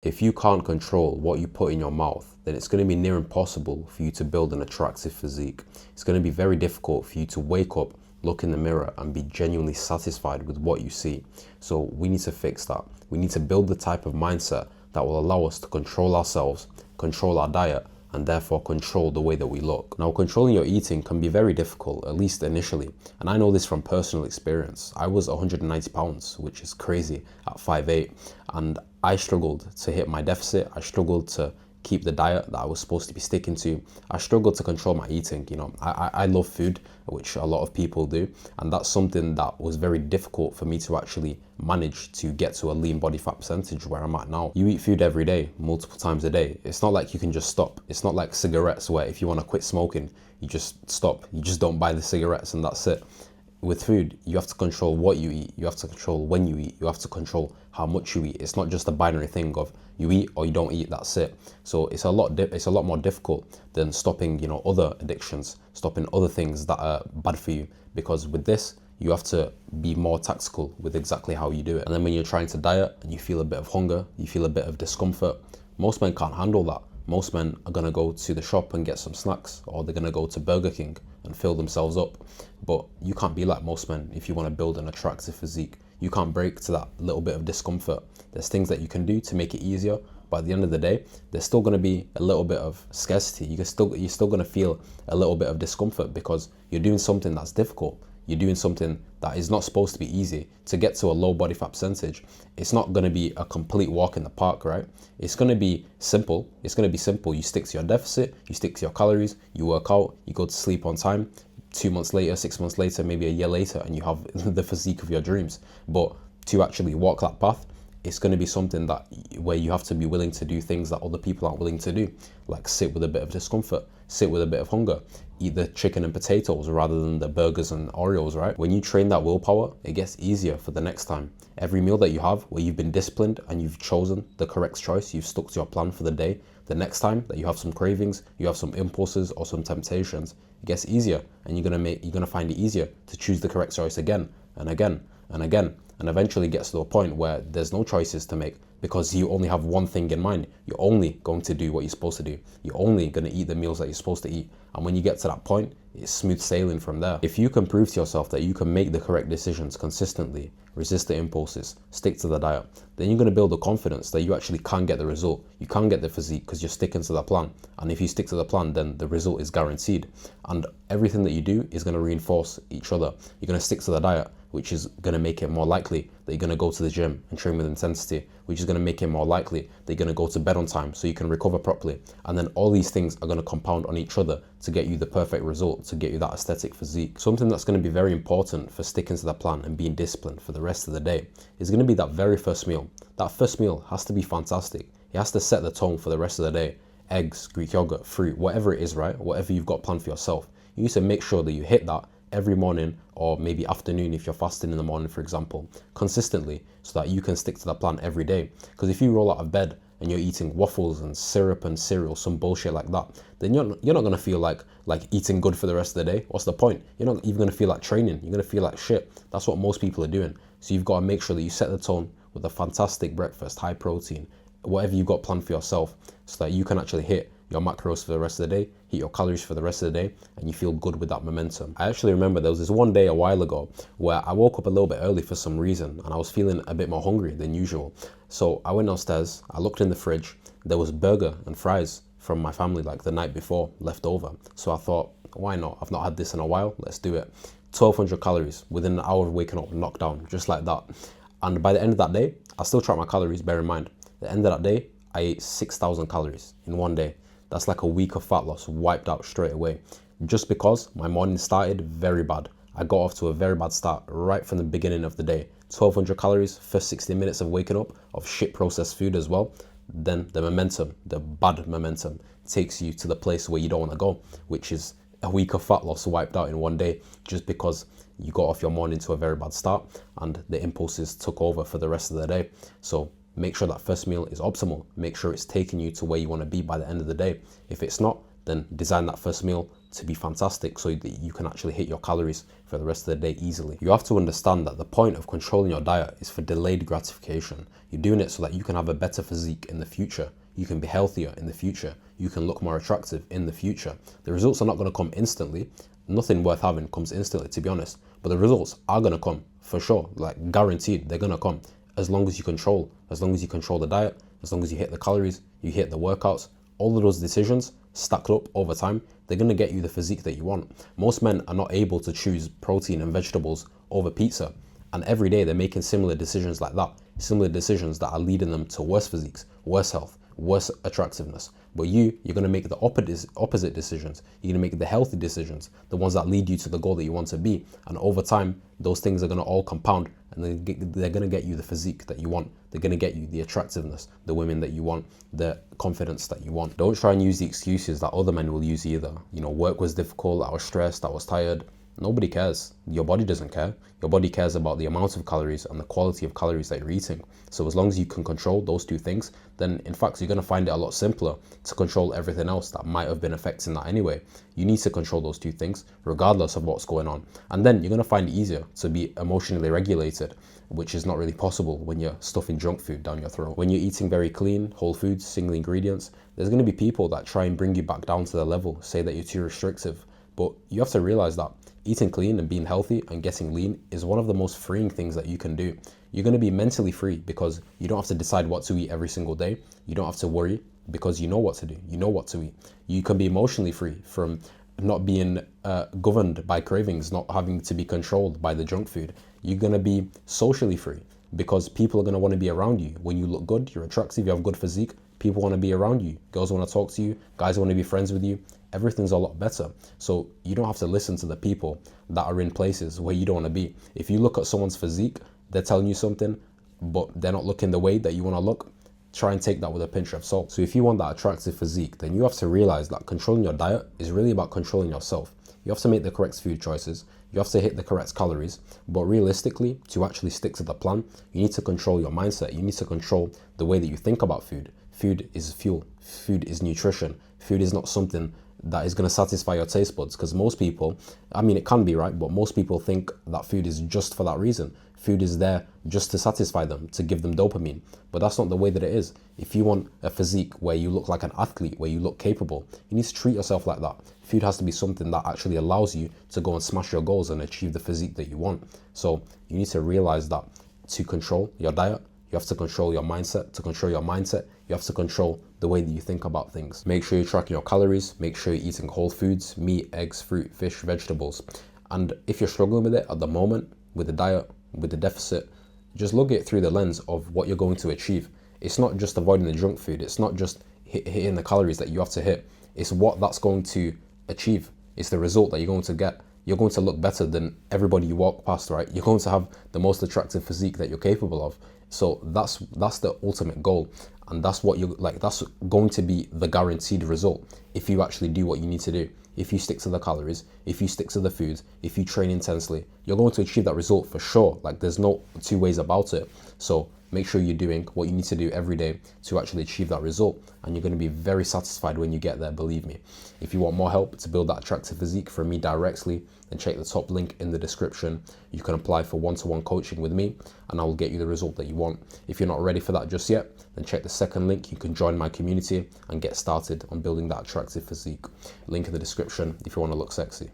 If you can't control what you put in your mouth, then it's going to be near impossible for you to build an attractive physique. It's going to be very difficult for you to wake up, look in the mirror and be genuinely satisfied with what you see. So we need to fix that. We need to build the type of mindset that will allow us to control ourselves, control our diet, and therefore control the way that we look. Now, controlling your eating can be very difficult, at least initially. And I know this from personal experience. I was 190 pounds, which is crazy, at 5'8", and I struggled to hit my deficit. I struggled to keep the diet that I was supposed to be sticking to. I struggled to control my eating. You know, I love food, which a lot of people do. And that's something that was very difficult for me to actually manage to get to a lean body fat percentage where I'm at now. You eat food every day, multiple times a day. It's not like you can just stop. It's not like cigarettes where if you want to quit smoking, you just stop. You just don't buy the cigarettes and that's it. With food, you have to control what you eat. You have to control when you eat. You have to control how much you eat. It's not just a binary thing of you eat or you don't eat. That's it. So it's a lot more difficult than stopping, you know, other addictions, stopping other things that are bad for you. Because with this, you have to be more tactical with exactly how you do it. And then when you're trying to diet and you feel a bit of hunger, you feel a bit of discomfort, most men can't handle that. Most men are gonna go to the shop and get some snacks, or they're gonna go to Burger King and fill themselves up. But you can't be like most men if you want to build an attractive physique. You can't break to that little bit of discomfort. There's things that you can do to make it easier, but at the end of the day, there's still going to be a little bit of scarcity. You're still going to feel a little bit of discomfort because you're doing something that's difficult. You're doing something that is not supposed to be easy. To get to a low body fat percentage, it's not going to be a complete walk in the park, right? It's going to be simple. It's going to be simple. You stick to your deficit, you stick to your calories, you work out, you go to sleep on time. 2 months later, 6 months later, maybe a year later, and you have the physique of your dreams. But to actually walk that path, it's going to be something that where you have to be willing to do things that other people aren't willing to do, like sit with a bit of discomfort, sit with a bit of hunger, eat the chicken and potatoes rather than the burgers and Oreos, right? When you train that willpower, it gets easier for the next time. Every meal that you have where you've been disciplined and you've chosen the correct choice, you've stuck to your plan for the day, the next time that you have some cravings, you have some impulses or some temptations, it gets easier, and you're gonna find it easier to choose the correct choice again and again and again, and eventually gets to a point where there's no choices to make because you only have one thing in mind. You're only going to do what you're supposed to do. You're only going to eat the meals that you're supposed to eat. And when you get to that point, it's smooth sailing from there. If you can prove to yourself that you can make the correct decisions consistently, resist the impulses, stick to the diet, then you're going to build the confidence that you actually can get the result. You can get the physique because you're sticking to the plan. And if you stick to the plan, then the result is guaranteed. And everything that you do is going to reinforce each other. You're going to stick to the diet, which is going to make it more likely that you're going to go to the gym and train with intensity, which is going to make it more likely that you're going to go to bed on time so you can recover properly. And then all these things are going to compound on each other to get you the perfect result, to get you that aesthetic physique. Something that's going to be very important for sticking to the plan and being disciplined for the rest of the day is going to be that very first meal. That first meal has to be fantastic. It has to set the tone for the rest of the day. Eggs, Greek yogurt, fruit, whatever it is, right? Whatever you've got planned for yourself. You need to make sure that you hit that every morning, or maybe afternoon if you're fasting in the morning, for example, consistently, so that you can stick to that plan every day. Because if you roll out of bed and you're eating waffles and syrup and cereal, some bullshit like that, then you're not going to feel like eating good for the rest of the day. What's the point? You're not even going to feel like training. You're going to feel like shit. That's what most people are doing. So you've got to make sure that you set the tone with a fantastic breakfast, high protein, whatever you've got planned for yourself, so that you can actually hit your macros for the rest of the day, hit your calories for the rest of the day, and you feel good with that momentum. I actually remember there was this one day a while ago where I woke up a little bit early for some reason and I was feeling a bit more hungry than usual. So I went downstairs, I looked in the fridge, there was burger and fries from my family like the night before left over. So I thought, why not? I've not had this in a while, let's do it. 1,200 calories within an hour of waking up, knocked down, just like that. And by the end of that day, I still track my calories, bear in mind. At the end of that day, I ate 6,000 calories in one day. That's like a week of fat loss wiped out straight away. Just because my morning started very bad. I got off to a very bad start right from the beginning of the day. 1,200 calories, first 60 minutes of waking up, of shit processed food as well. Then the momentum, the bad momentum, takes you to the place where you don't want to go, which is a week of fat loss wiped out in one day, just because you got off your morning to a very bad start and the impulses took over for the rest of the day. So make sure that first meal is optimal. Make sure it's taking you to where you want to be by the end of the day. If it's not, then design that first meal to be fantastic so that you can actually hit your calories for the rest of the day easily. You have to understand that the point of controlling your diet is for delayed gratification. You're doing it so that you can have a better physique in the future. You can be healthier in the future. You can look more attractive in the future. The results are not going to come instantly. Nothing worth having comes instantly, to be honest. But the results are going to come for sure, like guaranteed, they're going to come as long as you control the diet, as long as you hit the calories, you hit the workouts. All of those decisions stacked up over time, they're going to get you the physique that you want. Most men are not able to choose protein and vegetables over pizza. And every day they're making similar decisions like that, similar decisions that are leading them to worse physiques, worse health, worse attractiveness. But you're going to make the opposite decisions. You're going to make the healthy decisions, the ones that lead you to the goal that you want to be. And over time, those things are going to all compound, and they're going to get you the physique that you want. They're going to get you the attractiveness, the women that you want, the confidence that you want. Don't try and use the excuses that other men will use either. You know, work was difficult, I was stressed, I was tired. Nobody cares. Your body doesn't care. Your body cares about the amount of calories and the quality of calories that you're eating. So as long as you can control those two things, then in fact, you're going to find it a lot simpler to control everything else that might have been affecting that anyway. You need to control those two things regardless of what's going on. And then you're going to find it easier to be emotionally regulated, which is not really possible when you're stuffing junk food down your throat. When you're eating very clean, whole foods, single ingredients, there's going to be people that try and bring you back down to the level, say that you're too restrictive. But you have to realize that eating clean and being healthy and getting lean is one of the most freeing things that you can do. You're going to be mentally free because you don't have to decide what to eat every single day. You don't have to worry because you know what to do. You know what to eat. You can be emotionally free from not being governed by cravings, not having to be controlled by the junk food. You're going to be socially free because people are going to want to be around you. When you look good, you're attractive, you have good physique, people want to be around you. Girls want to talk to you, guys want to be friends with you. Everything's a lot better. So you don't have to listen to the people that are in places where you don't want to be. If you look at someone's physique, they're telling you something, but they're not looking the way that you want to look, try and take that with a pinch of salt. So if you want that attractive physique, then you have to realize that controlling your diet is really about controlling yourself. You have to make the correct food choices. You have to hit the correct calories. But realistically, to actually stick to the plan, you need to control your mindset. You need to control the way that you think about food. Food is fuel. Food is nutrition. Food is not something that is going to satisfy your taste buds, because most people, I mean, it can be right, but most people think that food is just for that reason. Food is there just to satisfy them, to give them dopamine, but that's not the way that it is. If you want a physique where you look like an athlete, where you look capable, you need to treat yourself like that. Food has to be something that actually allows you to go and smash your goals and achieve the physique that you want. So you need to realize that to control your diet, you have to control your mindset. To control your mindset, you have to control the way that you think about things. Make sure you're tracking your calories. Make sure you're eating whole foods, meat, eggs, fruit, fish, vegetables. And if you're struggling with it at the moment, with the diet, with the deficit, just look at it through the lens of what you're going to achieve. It's not just avoiding the junk food. It's not just hitting the calories that you have to hit. It's what that's going to achieve. It's the result that you're going to get. You're going to look better than everybody you walk past, right? You're going to have the most attractive physique that you're capable of. So that's the ultimate goal, and that's what you're like. That's going to be the guaranteed result if you actually do what you need to do. If you stick to the calories, if you stick to the foods, if you train intensely, you're going to achieve that result for sure. Like, there's no two ways about it. So make sure you're doing what you need to do every day to actually achieve that result, and you're going to be very satisfied when you get there, believe me. If you want more help to build that attractive physique from me directly, then check the top link in the description. You can apply for one-to-one coaching with me, and I will get you the result that you want. If you're not ready for that just yet, then check the second link. You can join my community and get started on building that attractive physique. Link in the description if you want to look sexy.